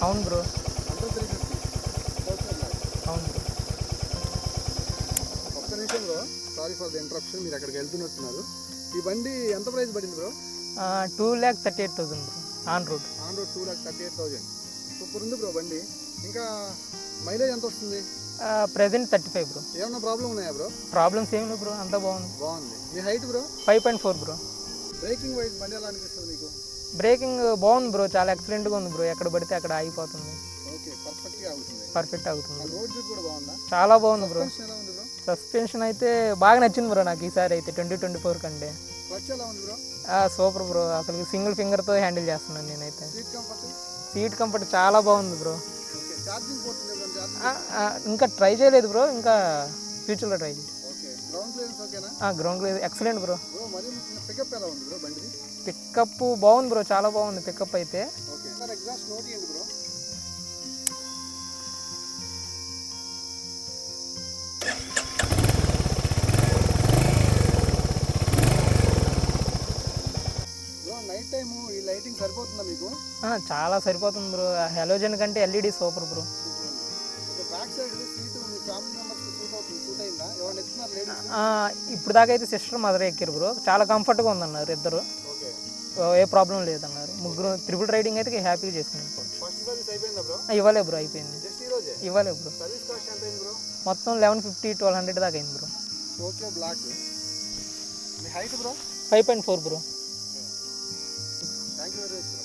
అవును బ్రో. అంతా 350. అవును బ్రో. ఒక్క నిమిషం bro, sorry for the interruption. మీరు అక్కడికి వెళ్తున్నట్టున్నారు. ఈ బండి ఎంత ప్రైస్ పడింది bro? 2,38,000 bro. On road 2,38,000. Super ఉంది బ్రో బండి. ఇంకా మైలేజ్ ఎంత వస్తుంది? Present 35 bro. ఏమన్నా ప్రాబ్లం ఉన్నాయా బ్రో? ప్రాబ్లమ్స్ ఏమి లేవు బ్రో, అంతా బాగుంది. మీ height bro? 5.4 bro. Braking wise బండి ఎలా అనిపిస్తుంది మీకు? బ్రేకింగ్ బాగుంది బ్రో, చాలా ఎక్సలెంట్గా ఉంది బ్రో. ఎక్కడ పడితే అక్కడ ఆగిపోతుంది. ఓకే, పర్ఫెక్ట్ అవుతుంది. రోడ్ గ్రిప్ కూడా బాగుందా? చాలా బాగుంది బ్రో. ఎలా ఉంది బ్రో? సస్పెన్షన్ అయితే బాగా నచ్చింది బ్రో నాకు ఈసారి అయితే 2024 కంటే. క్లచ్ ఎలా ఉంది బ్రో? సూపర్ బ్రో, అసలు సింగిల్ ఫింగర్తో హ్యాండిల్ చేస్తున్నాను నేనైతే. సీట్ కంఫర్ట్ చాలా బాగుంది బ్రో. ఓకే, ఛార్జింగ్ పోర్ట్ ఉంది బ్రో? ఛార్జింగ్ ఇంకా ట్రై చేయలేదు బ్రో, ఇంకా ఫ్యూచర్లో ట్రై చేయాలి. ఓకే, గ్రౌండ్ క్లియరెన్స్ ఓకేనా? Ground clear excellent bro. మరి పికప్ ఎలా ఉంది బ్రో బండిది? పికప్ బాగుంది బ్రో, చాలా బాగుంది పికప్ అయితే. ఓకే సార్, ఎగ్జాస్ట్ నోట్ ఇవ్వండి బ్రో. నైట్ టైం ఈ లైటింగ్ సరిపోతుందా మీకు? చాలా సరిపోతుంది బ్రో. హలోజన్ కంటే LED super bro. Back side seat మీ ఫ్యామిలీ మెంబర్స్ సూట్ అవుతుంది, సూట్ అయిందా? ఎవరైనా ఎత్తున్నారు లేడీస్? ఇప్పుడు దాకా అయితే సిస్టర్ మదర్ ఎక్కారు బ్రో, చాలా కంఫర్ట్గా ఉందన్నారు ఇద్దరు. ఓకే, ఏ ప్రాబ్లం లేదన్నారు. ముగ్గురు ట్రిపుల్ రైడింగ్ అయితే హ్యాపీగా చేసుకున్నాను. ఫస్ట్ సర్వీస్ అయిపోయిందా బ్రో? ఇవ్వలే బ్రో, అయిపోయింది. జస్ట్ ఈ రోజే ఇవ్వలే బ్రో. సర్వీస్ కాస్ట్ ఎంత అయింది బ్రో? మొత్తం 1150-1200 దాకా అయింది బ్రో. Tokyo black. మీ height bro? 5.4 bro. Thank you very much.